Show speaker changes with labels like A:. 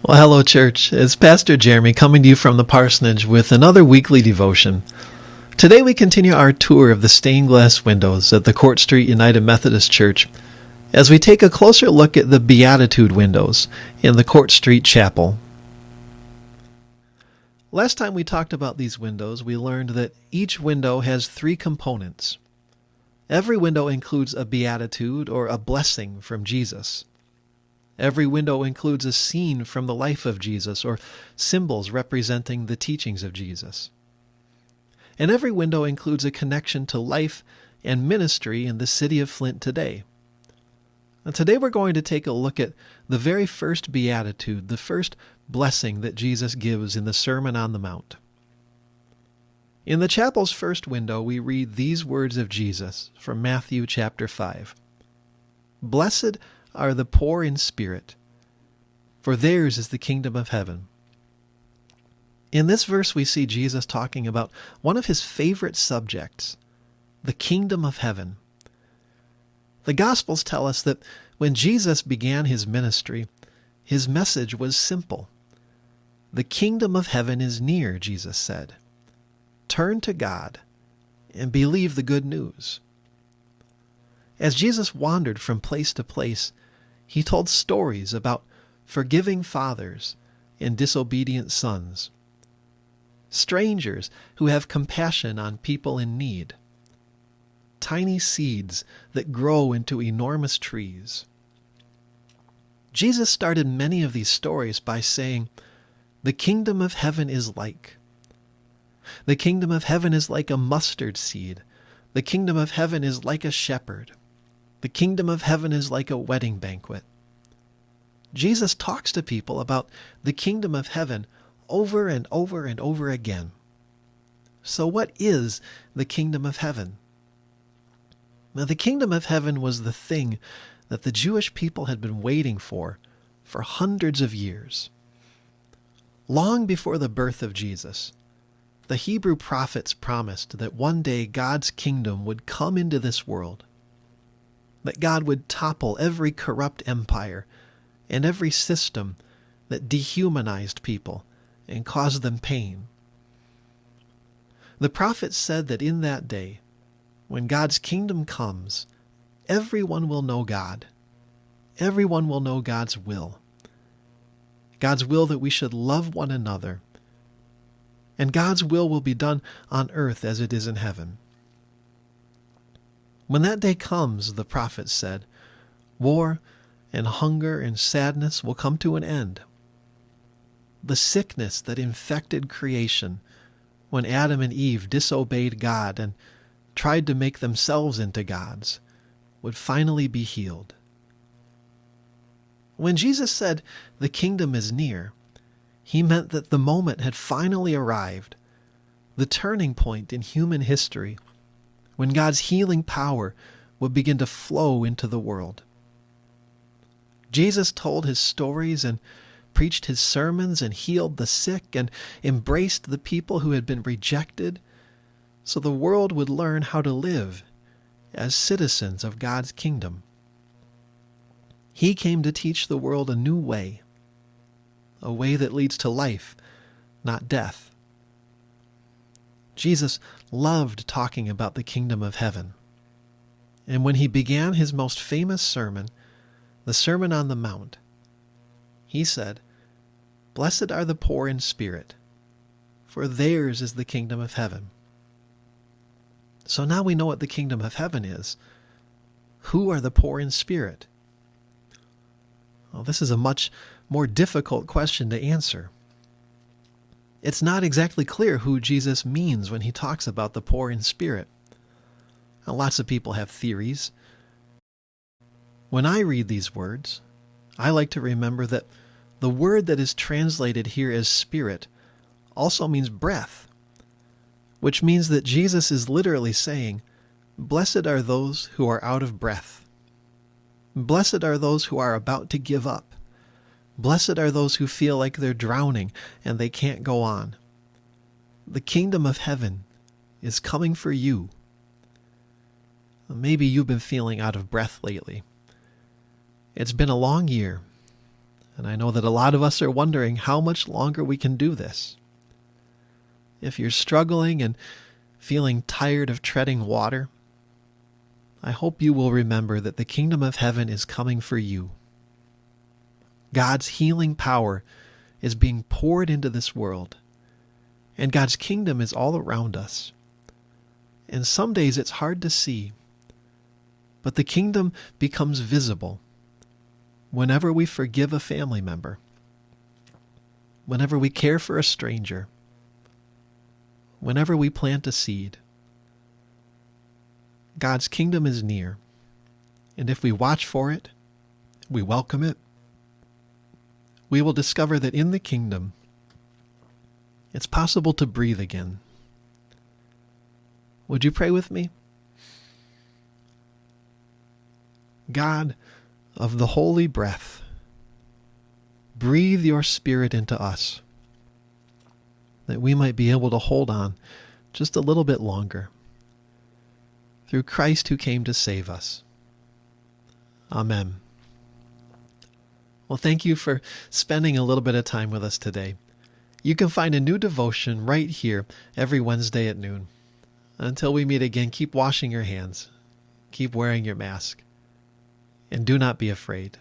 A: Well, hello, church. It's Pastor Jeremy coming to you from the parsonage with another weekly devotion. Today we continue our tour of the stained glass windows at the Street United Methodist Church as we take a closer look at the Beatitude windows in the Court Street Chapel. Last time we talked about these windows, we learned that each window has three components. Every window includes a beatitude or a blessing from Jesus. Every window includes a scene from the life of Jesus or symbols representing the teachings of Jesus. And every window includes a connection to life and ministry in the city of Flint today. And today we're going to take a look at the very first beatitude, the first blessing that Jesus gives in the Sermon on the Mount. In the chapel's first window, we read these words of Jesus from Matthew chapter 5. "Blessed are the poor in spirit, for theirs is the kingdom of heaven." In this verse we see Jesus talking about one of his favorite subjects, the kingdom of heaven. The Gospels tell us that when Jesus began his ministry, his message was simple. The kingdom of heaven is near, Jesus said. Turn to God and believe the good news. As Jesus wandered from place to place, he told stories about forgiving fathers and disobedient sons, strangers who have compassion on people in need, tiny seeds that grow into enormous trees. Jesus started many of these stories by saying, "The kingdom of heaven is like." The kingdom of heaven is like a mustard seed. The kingdom of heaven is like a shepherd. The kingdom of heaven is like a wedding banquet. Jesus talks to people about the kingdom of heaven over and over and over again. So what is the kingdom of heaven? Now, the kingdom of heaven was the thing that the Jewish people had been waiting for hundreds of years. Long before the birth of Jesus, the Hebrew prophets promised that one day God's kingdom would come into this world, that God would topple every corrupt empire and every system that dehumanized people and caused them pain. The prophets said that in that day, when God's kingdom comes, everyone will know God. Everyone will know God's will. God's will that we should love one another. And God's will be done on earth as it is in heaven. When that day comes, the prophets said, war and hunger and sadness will come to an end. The sickness that infected creation when Adam and Eve disobeyed God and tried to make themselves into gods would finally be healed. When Jesus said the kingdom is near, he meant that the moment had finally arrived, the turning point in human history, when God's healing power would begin to flow into the world. Jesus told his stories and preached his sermons and healed the sick and embraced the people who had been rejected, so the world would learn how to live as citizens of God's kingdom. He came to teach the world a new way, a way that leads to life, not death. Jesus loved talking about the kingdom of heaven. And when he began his most famous sermon, the Sermon on the Mount, he said, "Blessed are the poor in spirit, for theirs is the kingdom of heaven." So now we know what the kingdom of heaven is. Who are the poor in spirit? Well, this is a much more difficult question to answer. It's not exactly clear who Jesus means when he talks about the poor in spirit. Now, lots of people have theories. When I read these words, I like to remember that the word that is translated here as spirit also means breath, which means that Jesus is literally saying, "Blessed are those who are out of breath. Blessed are those who are about to give up. Blessed are those who feel like they're drowning and they can't go on. The kingdom of heaven is coming for you." Maybe you've been feeling out of breath lately. It's been a long year. And I know that a lot of us are wondering how much longer we can do this. If you're struggling and feeling tired of treading water, I hope you will remember that the kingdom of heaven is coming for you. God's healing power is being poured into this world, and God's kingdom is all around us. And some days it's hard to see, but the kingdom becomes visible whenever we forgive a family member, whenever we care for a stranger, whenever we plant a seed. God's kingdom is near, and if we watch for it, we welcome it, we will discover that in the kingdom, it's possible to breathe again. Would you pray with me? God of the holy breath, breathe your Spirit into us, that we might be able to hold on just a little bit longer. Through Christ who came to save us. Amen. Well, thank you for spending a little bit of time with us today. You can find a new devotion right here every Wednesday at noon. Until we meet again, keep washing your hands, keep wearing your mask, and do not be afraid.